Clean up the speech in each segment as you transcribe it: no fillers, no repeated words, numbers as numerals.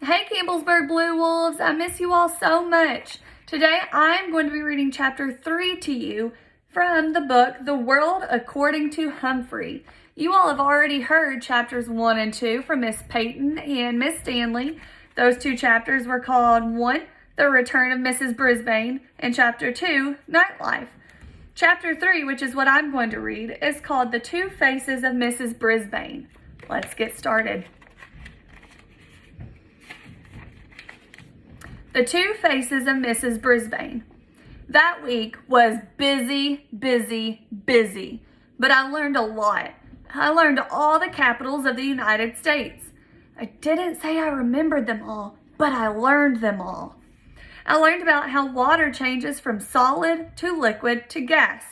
Hey Campbellsburg Blue Wolves, I miss you all so much. Today I'm going to be reading chapter 3 to you from the book The World According to Humphrey. You all have already heard chapters 1 and 2 from Miss Peyton and Miss Stanley. Those two chapters were called 1, The Return of Mrs. Brisbane, and chapter 2, Nightlife. Chapter 3, which is what I'm going to read, is called The Two Faces of Mrs. Brisbane. Let's get started. The Two Faces of Mrs. Brisbane. That week was busy, but I learned a lot. I learned all the capitals of the United States. I didn't say I remembered them all, but I learned them all. I learned about how water changes from solid to liquid to gas.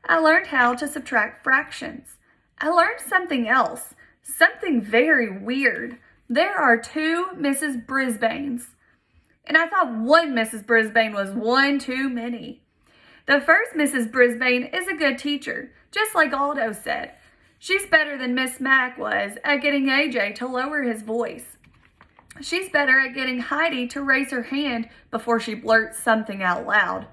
I learned how to subtract fractions. I learned something else, something very weird. There are two Mrs. Brisbanes. And I thought one Mrs. Brisbane was one too many. The first Mrs. Brisbane is a good teacher, just like Aldo said. She's better than Miss Mack was at getting AJ to lower his voice. She's better at getting Heidi to raise her hand before she blurts something out loud.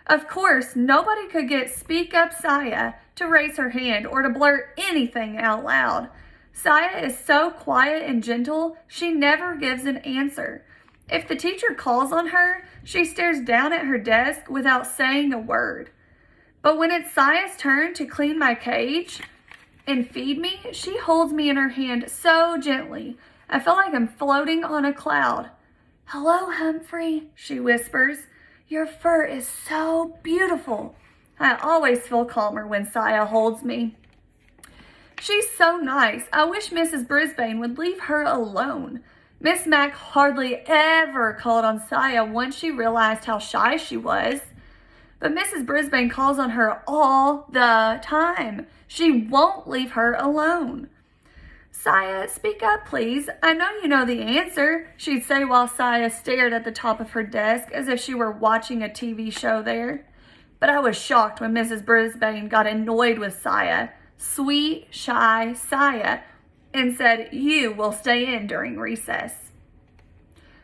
Of course, nobody could get Speak Up Saya to raise her hand or to blurt anything out loud. Saya is so quiet and gentle, she never gives an answer. If the teacher calls on her, she stares down at her desk without saying a word. But when it's Saya's turn to clean my cage and feed me, she holds me in her hand so gently. I feel like I'm floating on a cloud. "Hello, Humphrey," she whispers. "Your fur is so beautiful." I always feel calmer when Saya holds me. She's so nice. I wish Mrs. Brisbane would leave her alone. Miss Mack hardly ever called on Saya once she realized how shy she was. But Mrs. Brisbane calls on her all the time. She won't leave her alone. "Saya, speak up, please. I know you know the answer," she'd say while Saya stared at the top of her desk as if she were watching a TV show there. But I was shocked when Mrs. Brisbane got annoyed with Saya, sweet, shy Saya, and said, "You will stay in during recess."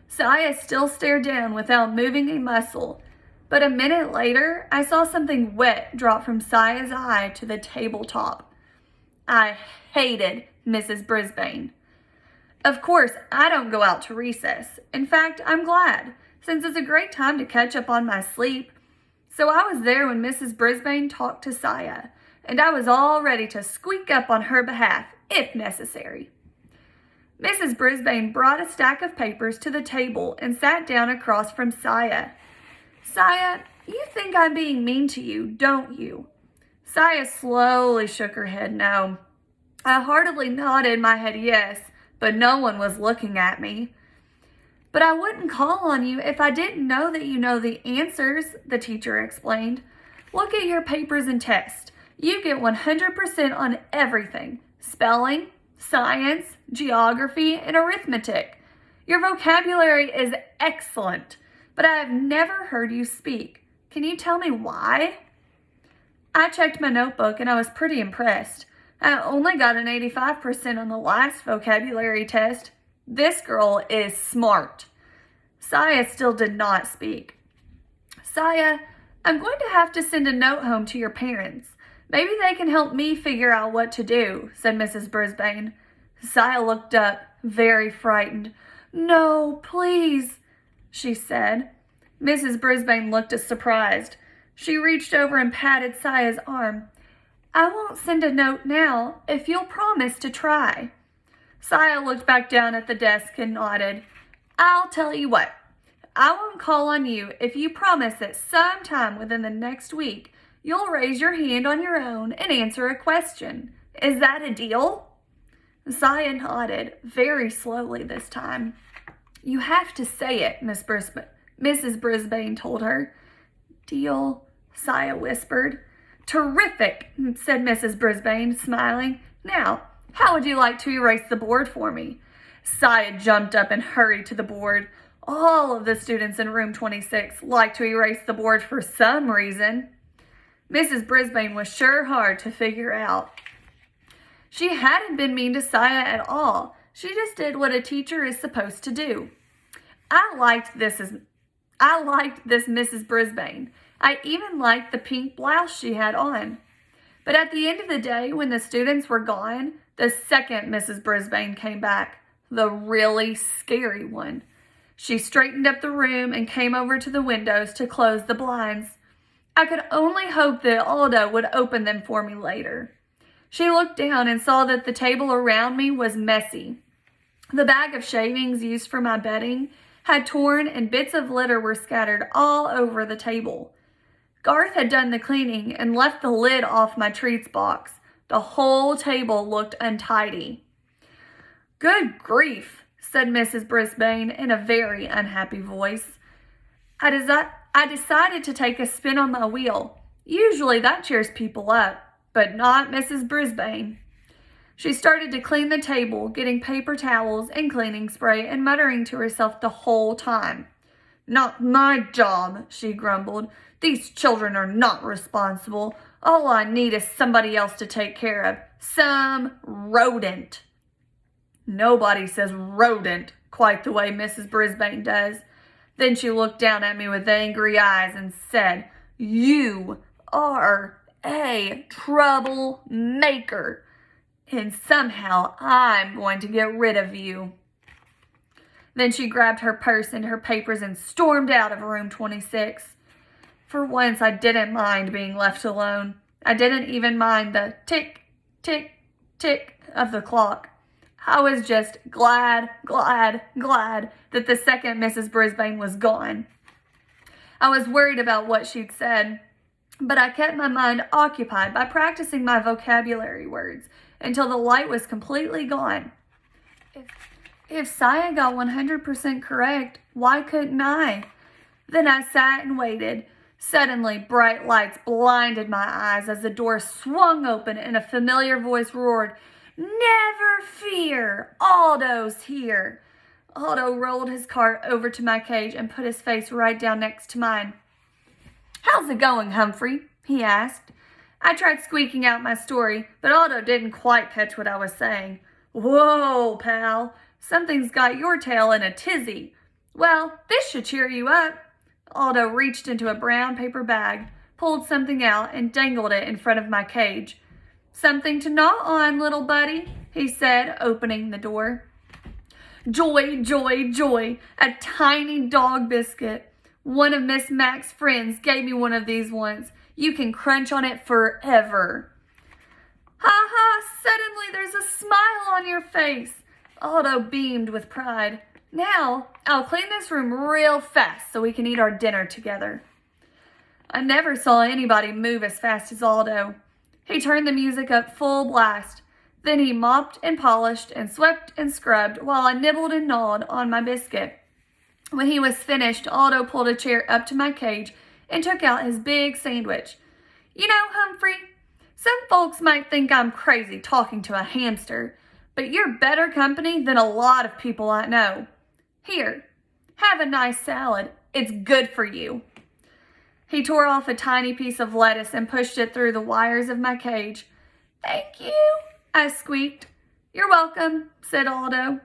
Saya still stared down without moving a muscle, but a minute later, I saw something wet drop from Saya's eye to the tabletop. I hated Mrs. Brisbane. Of course, I don't go out to recess. In fact, I'm glad, since it's a great time to catch up on my sleep. So I was there when Mrs. Brisbane talked to Saya, and I was all ready to squeak up on her behalf if necessary. Mrs. Brisbane brought a stack of papers to the table and sat down across from Saya. "Saya, you think I'm being mean to you, don't you?" Saya slowly shook her head no. I heartily nodded my head yes, but no one was looking at me. "But I wouldn't call on you if I didn't know that you know the answers," the teacher explained. "Look at your papers and tests. You get 100% on everything. Spelling, science, geography, and arithmetic. Your vocabulary is excellent, but I have never heard you speak. Can you tell me why?" I checked my notebook and I was pretty impressed. I only got an 85% on the last vocabulary test. This girl is smart. Saya still did not speak. "Saya, I'm going to have to send a note home to your parents. Maybe they can help me figure out what to do," said Mrs. Brisbane. Saya looked up, very frightened. "No, please," she said. Mrs. Brisbane looked as surprised. She reached over and patted Saya's arm. "I won't send a note now if you'll promise to try." Saya looked back down at the desk and nodded. "I'll tell you what. I won't call on you if you promise that sometime within the next week you'll raise your hand on your own and answer a question. Is that a deal?" Saya nodded, very slowly this time. "You have to say it," Mrs. Brisbane told her. "Deal," Saya whispered. "Terrific," said Mrs. Brisbane, smiling. "Now, how would you like to erase the board for me?" Saya jumped up and hurried to the board. All of the students in room 26 liked to erase the board for some reason. Mrs. Brisbane was sure hard to figure out. She hadn't been mean to Saya at all. She just did what a teacher is supposed to do. I liked this Mrs. Brisbane. I even liked the pink blouse she had on. But at the end of the day, when the students were gone, the second Mrs. Brisbane came back, the really scary one. She straightened up the room and came over to the windows to close the blinds. I could only hope that Aldo would open them for me later. She looked down and saw that the table around me was messy. The bag of shavings used for my bedding had torn and bits of litter were scattered all over the table. Garth had done the cleaning and left the lid off my treats box. The whole table looked untidy. "Good grief," said Mrs. Brisbane in a very unhappy voice. I decided to take a spin on my wheel. Usually that cheers people up, but not Mrs. Brisbane. She started to clean the table, getting paper towels and cleaning spray and muttering to herself the whole time. "Not my job," she grumbled. "These children are not responsible. All I need is somebody else to take care of. Some rodent." Nobody says rodent quite the way Mrs. Brisbane does. Then she looked down at me with angry eyes and said, "You are a troublemaker, and somehow I'm going to get rid of you." Then she grabbed her purse and her papers and stormed out of room 26. For once, I didn't mind being left alone. I didn't even mind the tick, tick, tick of the clock. I was just glad that the second Mrs. Brisbane was gone. I was worried about what she'd said, but I kept my mind occupied by practicing my vocabulary words until the light was completely gone. If Saya got 100% correct, why couldn't I? Then I sat and waited. Suddenly, bright lights blinded my eyes as the door swung open and a familiar voice roared, "Never fear, Aldo's here." Aldo rolled his cart over to my cage and put his face right down next to mine. "How's it going, Humphrey?" he asked. I tried squeaking out my story, but Aldo didn't quite catch what I was saying. "Whoa, pal, something's got your tail in a tizzy. Well, this should cheer you up." Aldo reached into a brown paper bag, pulled something out, and dangled it in front of my cage. "Something to gnaw on, little buddy," he said, opening the door. Joy, joy, joy, a tiny dog biscuit. One of Miss Mac's friends gave me one of these once. You can crunch on it forever. "Ha ha, suddenly there's a smile on your face." Aldo beamed with pride. "Now, I'll clean this room real fast so we can eat our dinner together." I never saw anybody move as fast as Aldo. He turned the music up full blast. Then he mopped and polished and swept and scrubbed while I nibbled and gnawed on my biscuit. When he was finished, Aldo pulled a chair up to my cage and took out his big sandwich. "You know, Humphrey, some folks might think I'm crazy talking to a hamster, but you're better company than a lot of people I know. Here, have a nice salad. It's good for you." He tore off a tiny piece of lettuce and pushed it through the wires of my cage. "Thank you," I squeaked. "You're welcome," said Aldo.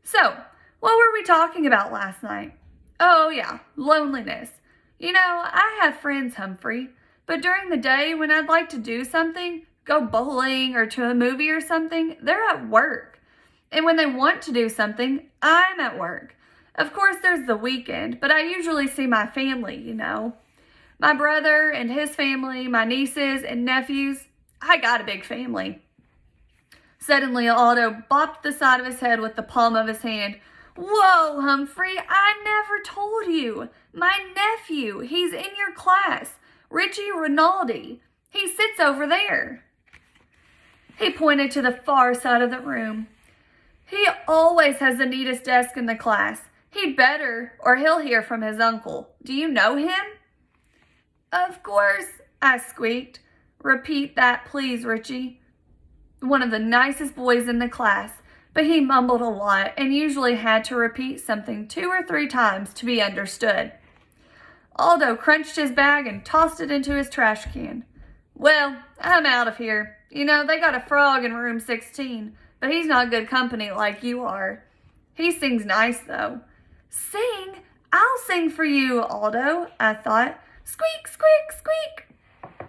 "So, what were we talking about last night?" "Oh yeah, loneliness. You know, I have friends, Humphrey, but during the day when I'd like to do something, go bowling or to a movie or something, they're at work. And when they want to do something, I'm at work. Of course, there's the weekend, but I usually see my family, you know. My brother and his family, my nieces and nephews. I got a big family." Suddenly, Aldo bopped the side of his head with the palm of his hand. "Whoa, Humphrey, I never told you. My nephew, he's in your class, Richie Rinaldi. He sits over there." He pointed to the far side of the room. "He always has the neatest desk in the class. He'd better, or he'll hear from his uncle. Do you know him?" "Of course," I squeaked. "Repeat that, please, Richie." One of the nicest boys in the class, but he mumbled a lot and usually had to repeat something 2 or 3 times to be understood. Aldo crunched his bag and tossed it into his trash can. "Well, I'm out of here. You know, they got a frog in room 16. but he's not good company like you are. He sings nice, though. Sing? I'll sing for you, Aldo, I thought. Squeak, squeak, squeak.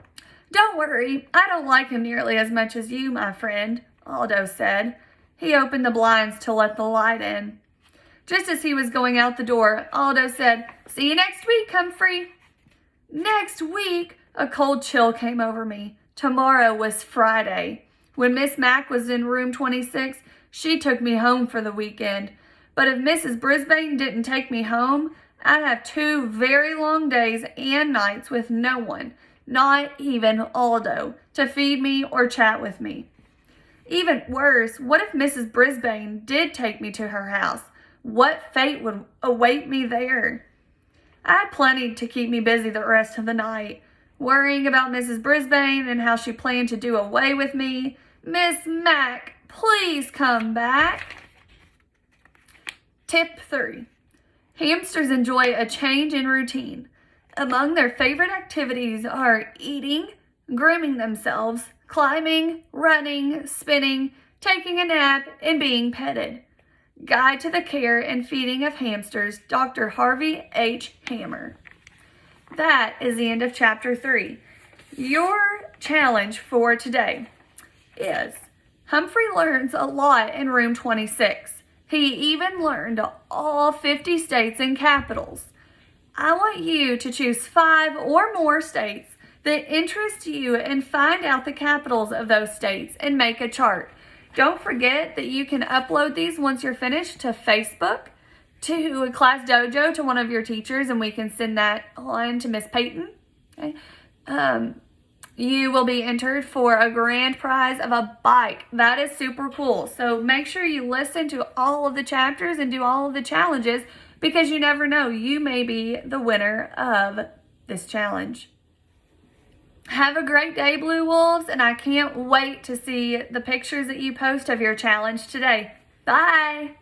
Don't worry, I don't like him nearly as much as you, my friend, Aldo said. He opened the blinds to let the light in. Just as he was going out the door, Aldo said, "See you next week, Humphrey." Next week? A cold chill came over me. Tomorrow was Friday. When Miss Mack was in room 26, she took me home for the weekend. But if Mrs. Brisbane didn't take me home, I'd have 2 very long days and nights with no one, not even Aldo, to feed me or chat with me. Even worse, what if Mrs. Brisbane did take me to her house? What fate would await me there? I had plenty to keep me busy the rest of the night, worrying about Mrs. Brisbane and how she planned to do away with me. Miss Mack, please come back. Tip 3. Hamsters enjoy a change in routine. Among their favorite activities are eating, grooming themselves, climbing, running, spinning, taking a nap, and being petted. Guide to the Care and Feeding of Hamsters, Dr. Harvey H. Hammer. That is the end of chapter 3. Your challenge for today is Humphrey learns a lot in room 26. He even learned all 50 states and capitals. I want you to choose 5 or more states that interest you and find out the capitals of those states and make a chart. Don't forget that you can upload these once you're finished to Facebook, to a Class Dojo, to one of your teachers, and we can send that on to Miss Peyton. Okay. You will be entered for a grand prize of a bike. That is super cool. So make sure you listen to all of the chapters and do all of the challenges, because you never know, you may be the winner of this challenge. Have a great day, Blue Wolves, and I can't wait to see the pictures that you post of your challenge today. Bye!